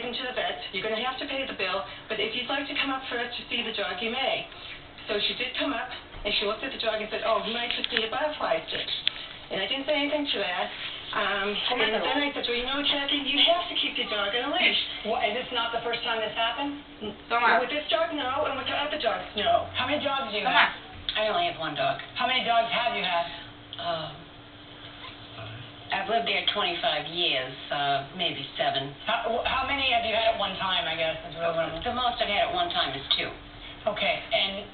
him to the vet. You're going to have to pay the bill, but if you'd like to come up first to see the dog, you may. So she did come up, and she looked at the dog and said, oh, he might just need a butterfly stick. And I didn't say anything to that. And then I said, well, you know, Kathy, you have to keep your dog on a leash. Well, and this is not the first time this happened? With this dog, no, and with the other dogs, no. How many dogs do you have? I only have one dog. How many dogs have you had? I've lived there 25 years, maybe 7. How many have you had at one time, I guess, is really what I'm... The most I've had at one time is 2. Okay, and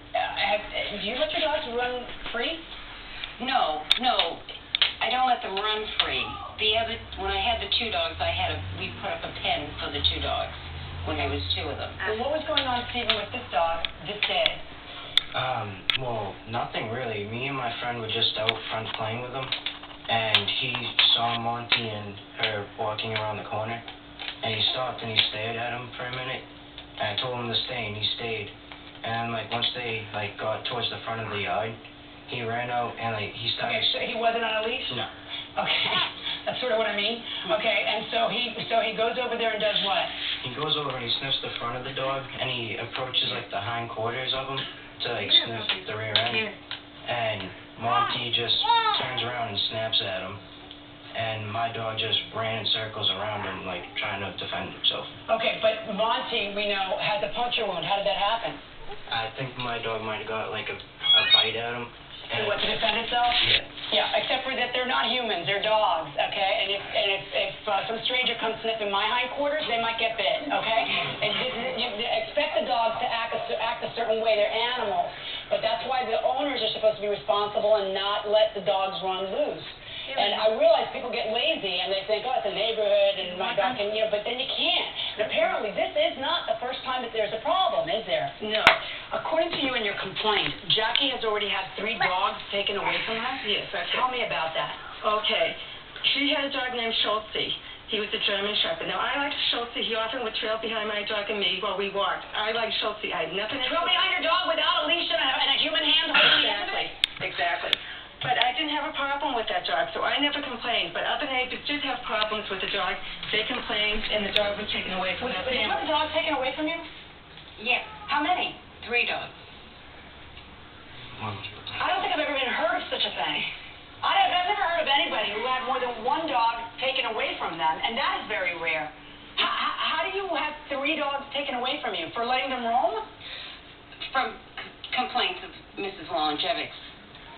do you let your dogs run free? No, I don't let them run free. When I had the 2 dogs, we put up a pen for the 2 dogs when there was 2 of them. Well, what was going on, Stephen, with this dog this day? Well, nothing really. Me and my friend were just out front playing with him, and he saw Monty and her walking around the corner, and he stopped and he stared at him for a minute, and I told him to stay, and he stayed. And once they got towards the front of the yard, he ran out and he started. Okay, so he wasn't on a leash? No. Okay, that's sort of what I mean. Okay, and so he goes over there and does what? He goes over and he sniffs the front of the dog, and he approaches the hind quarters of him to sniff the rear end. And Monty just turns around and snaps at him, and my dog just ran in circles around him, trying to defend himself. Okay, but Monty, we know, has a puncture wound. How did that happen? I think my dog might have got a bite at him. And what, to defend itself? Yeah. Yeah, except for that they're not humans, they're dogs, okay? And if some stranger comes sniffing my hindquarters, they might get bit, okay? And you expect the dogs to act a certain way, they're animals. But that's why the owners are supposed to be responsible and not let the dogs run loose. And I realize people get lazy and they think, oh, it's a neighborhood and my dog can, but then you can't. And apparently this is not the first time that there's a problem, is there? No. According to you in your complaint, Jackie has already had 3 dogs taken away from her? Yes, that's Tell me about that. Okay. She had a dog named Schultze. He was a German Shepherd. Now, I liked Schultze. He often would trail behind my dog and me while we walked. I liked Schultze. I had nothing to do. Trail behind your dog without a leash and a human hand holding it? Exactly. But I didn't have a problem with that dog, so I never complained. But other neighbors did have problems with the dog. They complained, and the dog was taken away from their family. Did you have a dog taken away from you? Yeah. How many? 3 dogs. I don't think I've ever even heard of such a thing. I've never heard of anybody who had more than 1 dog taken away from them, and that is very rare. How do you have 3 dogs taken away from you? For letting them roam? From complaints of Mrs. Longevics.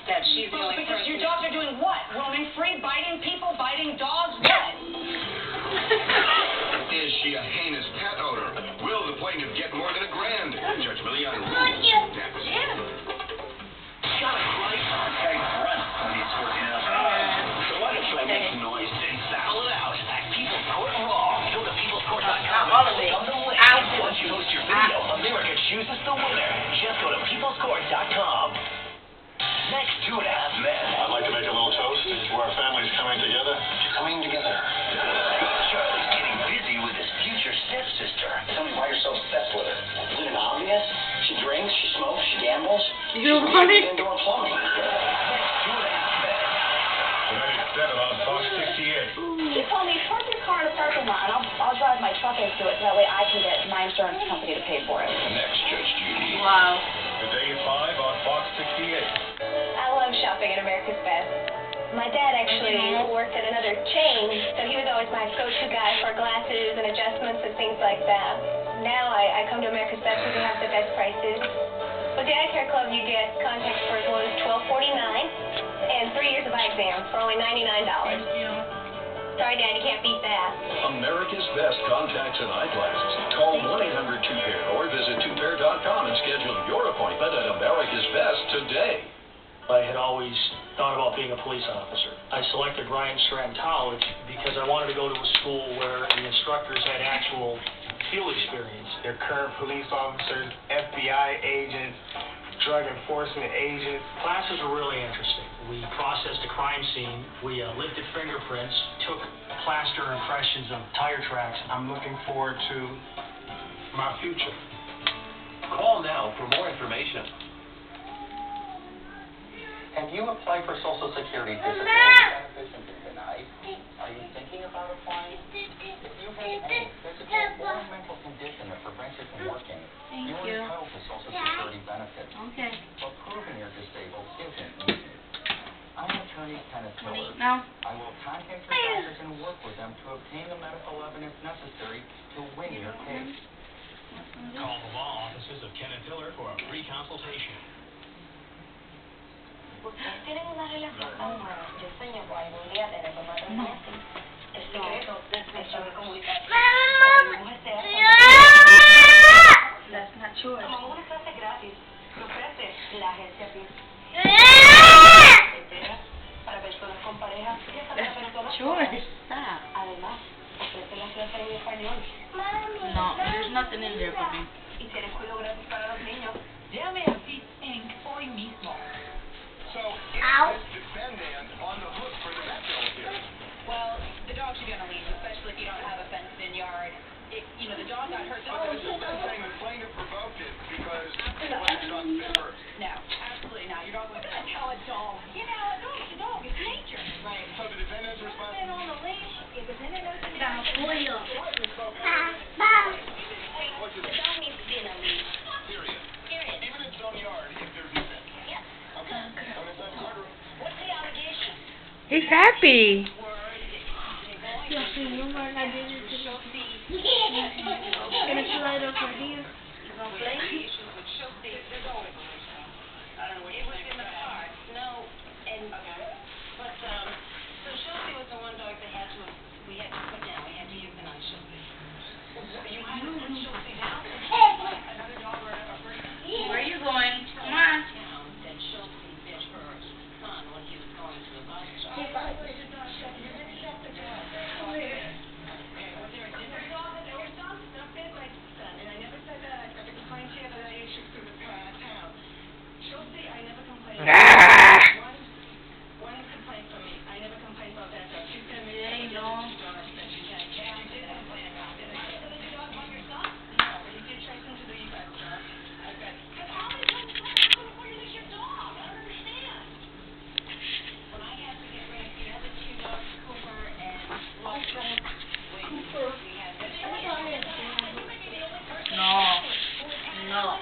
That she's the only because person. Your dogs are doing what? Roaming free, biting people, biting dogs, what? Is she a heinous pet owner? Will the plaintiff get more than $1,000? Judge Milian rules next. Got a great hey, run when he's working out. So what if I make noise and battle it out at People's Court Raw? Go to peoplescourt.com and click on the link. Once you post your video, America chooses the winner. Just go to peoplescourt.com. Next, 2.5 Men. I'd like to make a little toast to our families coming together. Coming together. Charlie's getting busy with his future stepsister. Tell me why you're so obsessed with her. Isn't it obvious? She drinks, she smokes, she gambles. She's indoor plumbing. Next, 2.5 Men. Tonight at 7 on Fox 68. She told me, park your car in a parking lot, and I'll drive my truck into it, so that way I can get my insurance company to pay for it. Next, Judge Judy. Wow. Today at 5 on Fox 68. I love shopping at America's Best. My dad actually worked at another chain, so he was always my go-to guy for glasses and adjustments and things like that. Now I come to America's Best because they have the best prices. With the Eye Care Club, you get contacts for as low as $12.49 and 3 years of eye exams for only $99. Sorry, Dad, you can't beat that. America's Best Contacts and Eyeglasses. Call 1-800-2PAIR or visit 2pair.com and schedule your appointment at America's Best today. I had always thought about being a police officer. I selected Ryan Stratton College because I wanted to go to a school where the instructors had actual field experience. They're current police officers, FBI agents, drug enforcement agents. Classes were really interesting. We processed a crime scene. We lifted fingerprints, took plaster impressions of tire tracks. I'm looking forward to my future. Call now for more information. Have you applied for Social Security disability benefits and been denied? Are you thinking about applying? If you have any physical or necessary to win your case. Call the law offices of Kenneth Hiller for a free consultation. Ustedes tienen una relación tan buena. Yo sueño con algún día tener un matrimonio así. El secreto es saber comunicarse. That's not true. Tomamos una clase gratis que ofrece la agencia PIP. Para personas con pareja y hasta para personas solas. Además, ofrece las clases en español. No, there's nothing in there for me. Y tienes cuidado gratis para los niños. Llame a PIP Inc. hoy mismo. So, is this defendant on the hook for the vet bill here? Well, the dog should be on a leash, especially if you don't have a fenced-in yard. The dog got hurt. But the defendant saying the plaintiff provoked it because it wasn't his dog's bit first. No, absolutely not. Your dog was going to tell a dog. A dog's a dog. It's nature. Right. So the defendant's responsible. On the leash. If the defendant knows The dog needs to be in a leash. Period. Even in its own yard, if there's a fence. Yes. Okay. So it's not courtroom. What's the allegation? He's happy. Where are you going? Come on. One complaint from me. I never complained about that dog. She's going to make dogs that she can't catch. You did complain about it. Did the dog bite your son? No, but he did trace him to the vet shop. I've got... But how many times did you before you leave your dog? I don't understand. When I had to get rid of the other two dogs, Cooper and Lawson, we had No. No.